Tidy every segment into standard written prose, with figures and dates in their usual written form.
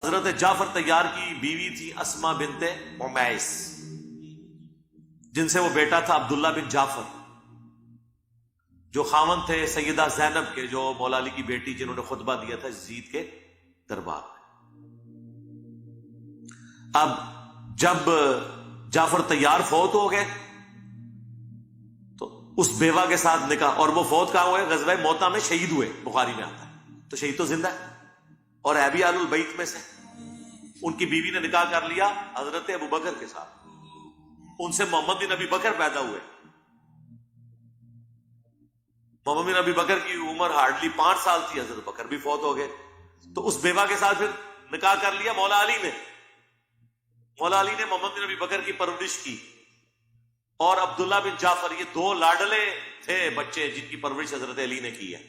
حضرت جعفر طیار کی بیوی تھی اسما بنت امیس، جن سے وہ بیٹا تھا عبداللہ بن جعفر، جو خاوند تھے سیدہ زینب کے، جو مولا علی کی بیٹی، جنہوں نے خطبہ دیا تھا یزید کے دربار میں۔ اب جب جعفر طیار فوت ہو گئے تو اس بیوہ کے ساتھ نکاح، اور وہ فوت کہاں ہوئے؟ غزوہ موتا میں شہید ہوئے، بخاری میں آتا ہے۔ تو شہید تو زندہ ہے اور ہے بھی آل البیت میں سے۔ ان کی بیوی نے نکاح کر لیا حضرت ابو بکر کے ساتھ، ان سے محمد بن ابی بکر پیدا ہوئے۔ محمد بن ابی بکر کی عمر ہارڈلی 5 سال تھی، حضرت بکر بھی فوت ہو گئے، تو اس بیوہ کے ساتھ پھر نکاح کر لیا مولا علی نے۔ مولا علی نے محمد بن ابی بکر کی پرورش کی، اور عبداللہ بن جعفر، یہ 2 لاڈلے تھے بچے جن کی پرورش حضرت علی نے کی ہے۔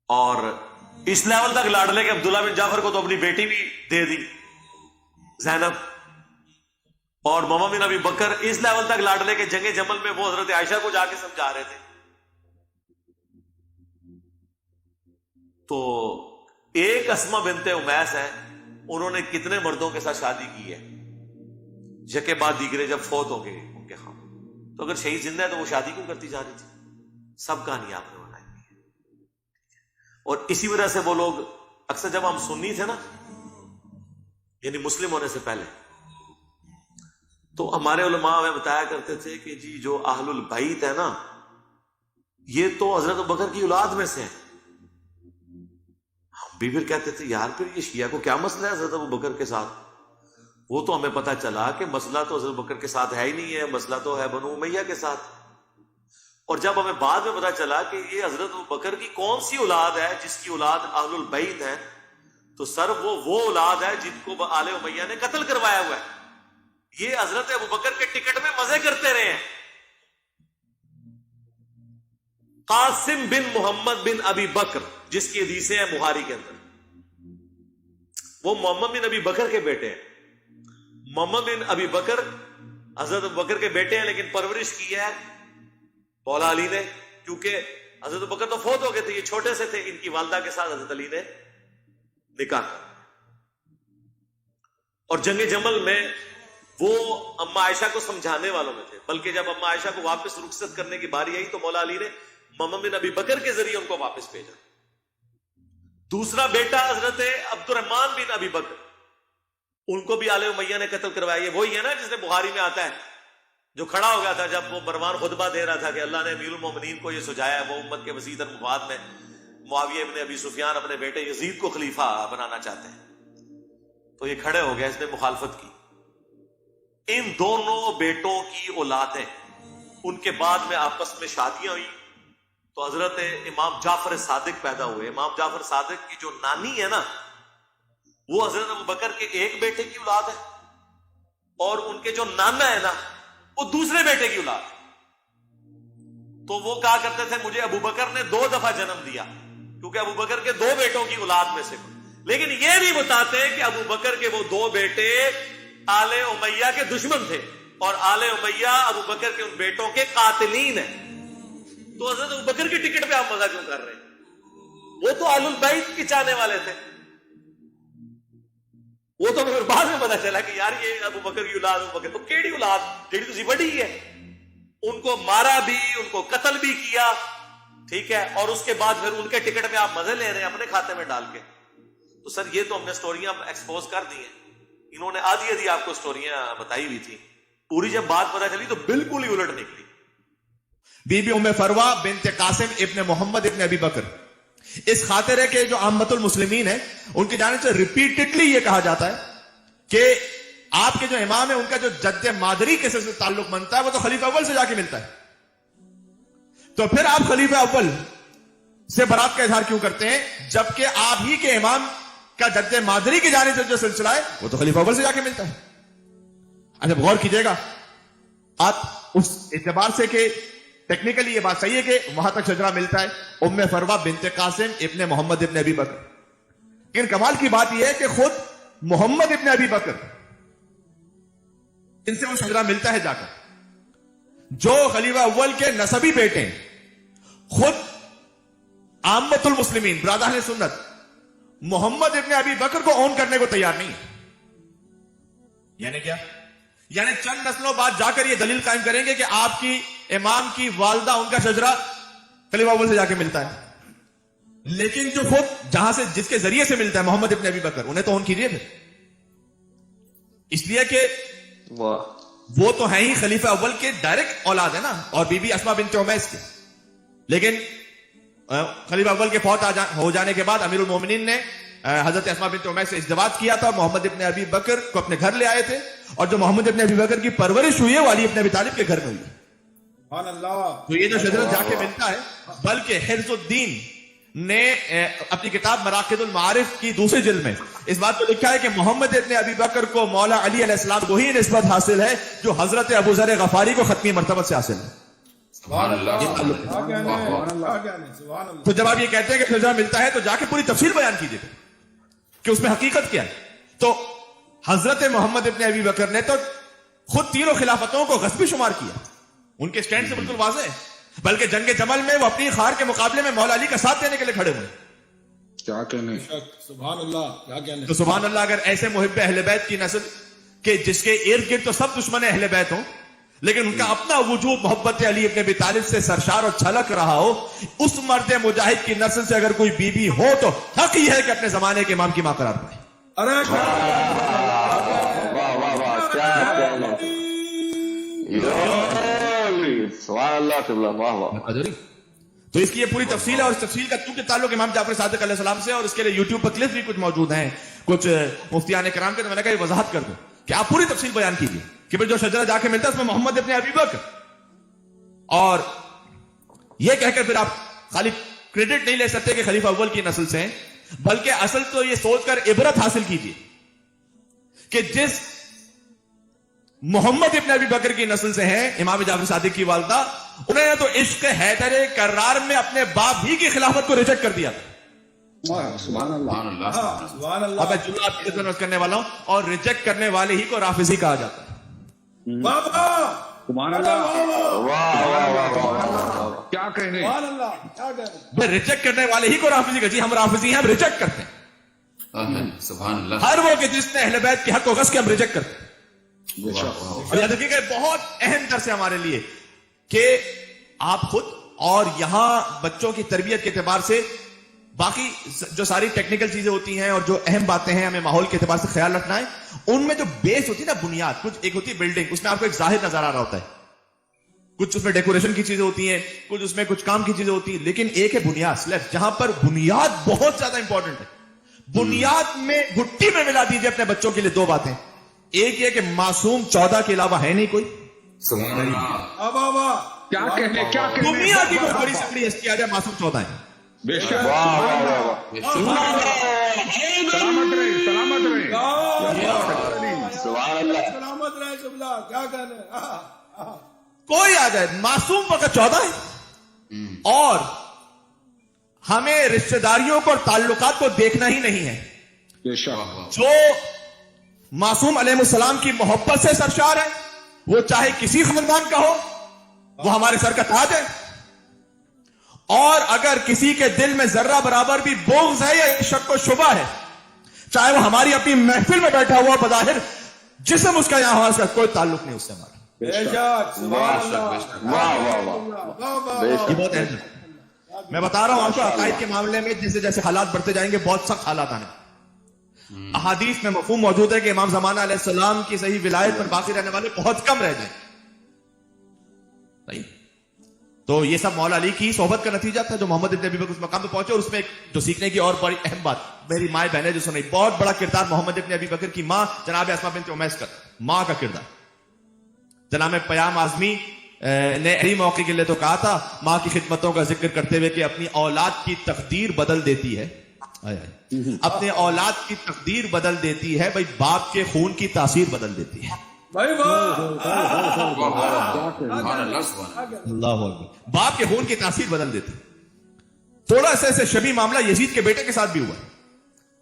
اور اس لیول تک لاڈلے کہ عبداللہ بن جعفر کو تو اپنی بیٹی بھی دے دی زینب، اور محمد بن ابی بکر اس لیول تک لاڈلے کہ جنگ جمل میں وہ حضرت عائشہ کو جا کے سمجھا رہے تھے۔ تو ایک اسما بنت امیس ہے، انہوں نے کتنے مردوں کے ساتھ شادی کی ہے، یکے بعد دیگرے جب فوت ہو گئے ان کے خاوند۔ تو اگر شہید زندہ ہے تو وہ شادی کیوں کرتی جا رہی تھی؟ سب کہانی آپ نے بنائی ہے۔ اور اسی وجہ سے وہ لوگ اکثر، جب ہم سنی تھے نا، یعنی مسلم ہونے سے پہلے، تو ہمارے علماء ہمیں بتایا کرتے تھے کہ جی جو اہل البیت ہے نا، یہ تو حضرت ابو بکر کی اولاد میں سے ہیں۔ ہم بھی پھر کہتے تھے یار پھر یہ شیعہ کو کیا مسئلہ ہے حضرت ابو بکر کے ساتھ؟ وہ تو ہمیں پتہ چلا کہ مسئلہ تو حضرت ابو بکر کے ساتھ ہے ہی نہیں ہے، مسئلہ تو ہے بنو امیہ کے ساتھ۔ اور جب ہمیں بعد میں پتہ چلا کہ یہ حضرت ابو بکر کی کون سی اولاد ہے جس کی اولاد اہل البیت ہے، تو سر وہ اولاد ہے جن کو آل امیہ نے قتل کروایا ہوا ہے۔ یہ حضرت ابو بکر کے ٹکٹ میں مزے کرتے رہے ہیں۔ قاسم بن محمد بن ابی بکر، جس کی حدیثیں ہیں بخاری کے اندر، وہ محمد بن ابی بکر کے بیٹے ہیں۔ محمد بن ابی بکر حضرت ابو بکر کے بیٹے ہیں، لیکن پرورش کی ہے مولا علی نے، کیونکہ حضرت ابو بکر تو فوت ہو گئے تھے، یہ چھوٹے سے تھے، ان کی والدہ کے ساتھ حضرت علی نے نکاح کیا۔ اور جنگ جمل میں وہ اما عائشہ کو سمجھانے والوں میں تھے، بلکہ جب اما عائشہ کو واپس رخصت کرنے کی باری آئی تو مولا علی نے محمد بن ابی بکر کے ذریعے ان کو واپس بھیجا۔ دوسرا بیٹا حضرت عبد الرحمن بن ابی بکر، ان کو بھی آل امیہ نے قتل کروایا۔ یہ وہی ہے نا جس نے بخاری میں آتا ہے، جو کھڑا ہو گیا تھا جب وہ مروان خطبہ دے رہا تھا کہ اللہ نے امیر المومنین کو یہ سجایا ہے، وہ امت کے وسیع تر مفاد میں معاویہ ابن ابی سفیان اپنے بیٹے یزید کو خلیفہ بنانا چاہتے ہیں، تو یہ کھڑے ہو گئے، اس نے مخالفت کی۔ ان دونوں بیٹوں کی اولادیں ان کے بعد میں آپس میں شادیاں ہوئی، تو حضرت امام جعفر صادق پیدا ہوئے۔ امام جعفر صادق کی جو نانی ہے نا، وہ حضرت ابو بکر کے ایک بیٹے کی اولاد ہے، اور ان کے جو نانا ہے نا، وہ دوسرے بیٹے کی اولاد ہے۔ تو وہ کہا کرتے تھے مجھے ابو بکر نے 2 دفعہ جنم دیا، کیونکہ ابو بکر کے 2 بیٹوں کی اولاد میں سے۔ لیکن یہ نہیں بتاتے کہ ابو بکر کے وہ 2 بیٹے آل امیہ کے دشمن تھے، اور آل امیہ ابو بکر کے ان بیٹوں کے قاتلین ہیں۔ تو حضرت ابو بکر کی ٹکٹ پہ آپ مزہ کیوں کر رہے ہیں؟ وہ تو آل البیت کے چاہنے والے تھے۔ وہ تو پھر بعد میں پتا چلا کہ یار یہ ابو بکر کی اولاد، ابو بکر تو کیڑی اولاد جیڑی تسی بڑی ہے۔ ان کو مارا بھی، ان کو قتل بھی کیا، ٹھیک ہے، اور اس کے بعد پھر ان کے ٹکٹ میں آپ مزے لے رہے ہیں اپنے کھاتے میں ڈال کے۔ تو سر یہ تو ہم نے سٹوریاں ایکسپوز کر دی ہیں، انہوں نے آدھی آپ کو سٹوریاں بتائی ہوئی تھی، پوری جب بات پتا چلی تو بالکل ہی الٹ نکلی۔ بی بی ام فروا بنت قاسم ابن محمد ابن ابی بکر، اس خاطر ہے کہ جو عامت المسلمین ہیں ان کی جانب سے ریپیٹڈلی یہ کہا جاتا ہے کہ آپ کے جو امام ہیں ان کا جو جد مادری کے سے تعلق بنتا ہے وہ تو خلیفہ اول سے جا کے ملتا ہے، تو پھر آپ خلیفہ اول سے برات کا اظہار کیوں کرتے ہیں جبکہ آپ ہی کے امام کا جد مادری کی جانب سے جو سلسلہ ہے وہ تو خلیفہ اول سے جا کے ملتا ہے؟ اچھا غور کیجئے گا آپ اس اعتبار سے کہ ٹیکنیکلی یہ بات صحیح ہے کہ وہاں تک شجرہ ملتا ہے، ام فروا بنت قاسم ابن محمد ابن ابی بکر۔ لیکن کمال کی بات یہ ہے کہ خود محمد ابن ابی بکر، ان سے وہ شجرہ ملتا ہے جا کر، جو خلیفہ اول کے نسبی بیٹے ہیں، خود आम्मतुल मुस्लिमीन, ब्रादर सुन्नत, मोहम्मद इब्ने अबी बकर को ऑन करने को तैयार नहीं है। यानी क्या? यानी चंद नस्लों बाद जाकर ये दलील कायम करेंगे कि आपकी इमाम की वालदा, उनका शजरा खलीफा अव्वल से जाके मिलता है, लेकिन जो खुद जहां से, जिसके जरिए से मिलता है मोहम्मद इब्ने अबी बकर, उन्हें तो ऑन कीजिए फिर। इसलिए कि वो तो है ही खलीफा अव्वल के डायरेक्ट औलाद है ना, और बीबी अस्मा बिन्त उमैस के। लेकिन खलीफा अव्वल के फौत हो जाने के बाद अमीरुल मोमिनीन ने हजरत अस्मा बिन्त उमैस से इज़्दिवाज किया था, मोहम्मद इब्ने अबी बकर को अपने घर ले आए थे, और जो मोहम्मद इब्ने अबी बकर की परवरिश हुई है वो अली इब्ने अबी तालिब के घर में हुई। तो ये जो शजरत जाके मिलता है, बल्कि हिर्जुद्दीन ने अपनी किताब मराकिदुल मारिफ की दूसरी जिल्द में इस बात को लिखा है कि मोहम्मद इब्ने अबी बकर को मौला अली अलैहिस्सलाम को ही निस्बत हासिल है जो हजरत अबू ज़र गफारी को खत्मी मर्तबत से हासिल है। तो जब आप ये कहते हैं कि शजरा मिलता है, तो जाके पूरी तफसील बयान कीजिए कि उसमें हकीकत क्या है। तो हजरत मोहम्मद इब्ने अबी बकर ने तो खुद तीनों खिलाफतों को गस्बी शुमार किया, उनके स्टैंड से बिल्कुल वाज़ेह है, बल्कि जंग जमल में वो अपनी खार के मुकाबले में मौला अली का साथ देने के लिए खड़े हुए। क्या कहने, सुभान अल्लाह, क्या कहने। तो सुभान अल्लाह, अगर ऐसे मुहिब्बे अहले बैत की नस्ल के जिसके इर्द गिर्द तो सब दुश्मन अहले बैत हो, लेकिन उनका अपना वजूद मोहब्बत अली इब्ने अबी तालिब से सरशार और छलक रहा हो, उस मर्द मुजाहिद की नस्ल से अगर कोई बीबी हो तो हक ही है कि अपने जमाने के इमाम की मां करार पाए। अरे वाह वाह वाह, क्या कहने, सुभान अल्लाह, वाह वाह। तो इसकी ये पूरी तफसील है, और इस तफसील का चूंकि ताल्लुक इमाम जाफर सादिक अलैहिस्सलाम से, और इसके लिए यूट्यूब पर क्लिप भी कुछ मौजूद हैं, कुछ मुफ्तियान किराम के, तो मैंने कहा ये वजाहत कर दूं कि आप पूरी तफसील बयान कीजिए कि भाई जो शजरा जाके मिलता है उसमें मोहम्मद इब्ने अबी बकर, और ये कहकर फिर आप खाली क्रेडिट नहीं ले सकते कि खलीफा अव्वल की नस्ल से हैं, बल्कि असल तो ये सोचकर इबरत हासिल कीजिए कि जिस मोहम्मद इब्ने अबी बकर की नस्ल से हैं इमाम जाफर सादिक की वालदा, उन्होंने तो इश्क हैदर कर्रार में अपने बाप ही की खिलाफत को रिजेक्ट कर दिया था। सुभान अल्लाह, सुभान अल्लाह। अब मैं जुमला आपकी खिदमत करने वाला हूं, और रिजेक्ट करने वाले ही को राफिजी कहा जाता है। बाबा सुभान अल्लाह, वाह वाह वाह, क्या कहने, सुभान अल्लाह, क्या कहने। रिजेक्ट करने वाले ही को राफिजी का, जी हम राफिजी हैं, हम रिजेक्ट करते हैं। सुभान अल्लाह, हर वो कि जिसने अहले बैत के हक को गस के हम रिजेक्ट करते हैं। याद रखिएगा बहुत अहम दर्स है हमारे लिए कि आप खुद और यहां बच्चों की तरबियत के एतबार से बाकी जो सारी टेक्निकल चीजें होती हैं और जो अहम बातें हैं हमें माहौल के एतबार से ख्याल रखना है, उनमें जो बेस होती है ना, बुनियाद, कुछ एक होती है बिल्डिंग, उसमें आपको एक जाहिर नजर आ रहा होता है, कुछ उसमें डेकोरेशन की चीजें होती हैं, कुछ उसमें कुछ काम की चीजें होती है, लेकिन एक है बुनियाद स्लैब, जहां पर बुनियाद बहुत ज्यादा इंपॉर्टेंट है। बुनियाद में घुट्टी में मिला दीजिए अपने बच्चों के लिए दो बातें, एक ये कि मासूम 14 के अलावा है नहीं कोई। सुभान अल्लाह, बाबा क्या कहने, क्या कहने, दुनिया की कोई बड़ी से बड़ी हस्ती आ जाए, मासूम 14 है। बेशक, वाह वाह वाह, सलामत रहे, सलामत रहे, सुभान अल्लाह, सलामत रहे जुमला, क्या कहने। कोई आ जाए, मासूम वक्त 14 है, और हमें रिश्तेदारियों को और ताल्लुकात को देखना ही नहीं है। बेशक, जो मासूम अलैहिस्सलाम की मोहब्बत से सरशार है, वो चाहे किसी खानदान का हो, वो हमारे सर का ताज है, और अगर किसी के दिल में जर्रा बराबर भी बोग्ज है या शक व शुबा है, चाहे वो हमारी अपनी महफिल में बैठा हुआ बज़ाहिर जिस्म उसका यहां उसका कोई ताल्लुक नहीं उससे हमारा। बेशक, सुभान अल्लाह, वाह वाह वाह, ये बहुत अहम है। मैं बता रहा हूं आपको, अकायद के मामले में जैसे जैसे हालात बढ़ते जाएंगे बहुत सख्त हालात आने। अहादीस में मफहूम मौजूद है कि इमाम ज़माना अलैहिस्सलाम की सही विलायत पर बाकी रहने वाले बहुत कम रह जाए। नहीं तो ये सब मौला अली की सोहबत का नतीजा था, जो मोहम्मद इब्ने अबी बकर उस मकाम पे पहुंचे। और उसमें जो सीखने की और बड़ी अहम बात, मेरी माए बहने जो सुनी, बहुत बड़ा किरदार मोहम्मद इब्ने अबी बकर की मां जनाब अस्मा बिन्त उमैस का, मां का किरदार। जनाब पयाम आजमी ने इसी मौके के लिए तो कहा था, मां की खिदमतों का जिक्र करते हुए कि अपनी औलाद की तकदीर बदल देती है, अपने औलाद की तकदीर बदल देती है, भाई बाप के खून की तासीर बदल देती है। भाई अल्लाह बाप के खून की तासीर बदल देती। थोड़ा सा ऐसे शबी मामला यजीद के बेटे के साथ भी हुआ।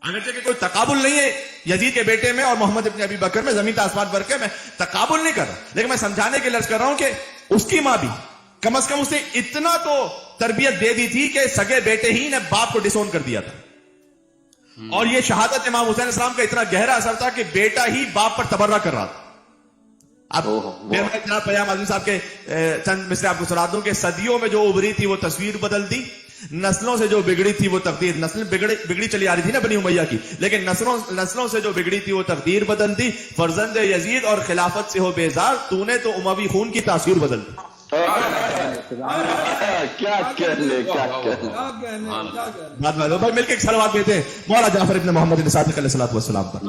अगरचे कि कोई तकाबुल नहीं है यजीद के बेटे में और मोहम्मद इब्ने अबी बकर में, जमीन आसमान फर्क है, मैं तकाबुल नहीं कर रहा, लेकिन मैं समझाने के लिए अर्ज कर रहा हूं कि उसकी मां भी कम अज कम उसने इतना तो तरबियत दे दी थी कि सगे बेटे ही ने बाप को डिसोन कर दिया था। और ये शहादत इमाम हुसैन इस्लाम का इतना गहरा असर था कि बेटा ही बाप पर तबर्रा कर रहा था। अब फिर मैं जनाब पयाम आजमी साहब के चंद मिसरे आपको सुना दूं कि सदियों में जो उभरी थी वो तस्वीर बदल दी, नस्लों से जो बिगड़ी थी वो तकदीर, नस्ल बिगड़ी चली आ रही थी ना बनी उमैया की, लेकिन नस्लों से जो बिगड़ी थी वो तकदीर बदल दी। फर्जंद यजीद और खिलाफत से हो बेजार, तूने तो उमवी खून की तासीर बदल दी। क्या कहने क्या कहने बात भाई मिलकर एक सलवात देते हैं मौला जाफर इब्न मोहम्मद सादिक अलैहिस्सलातु वस्सलाम पर।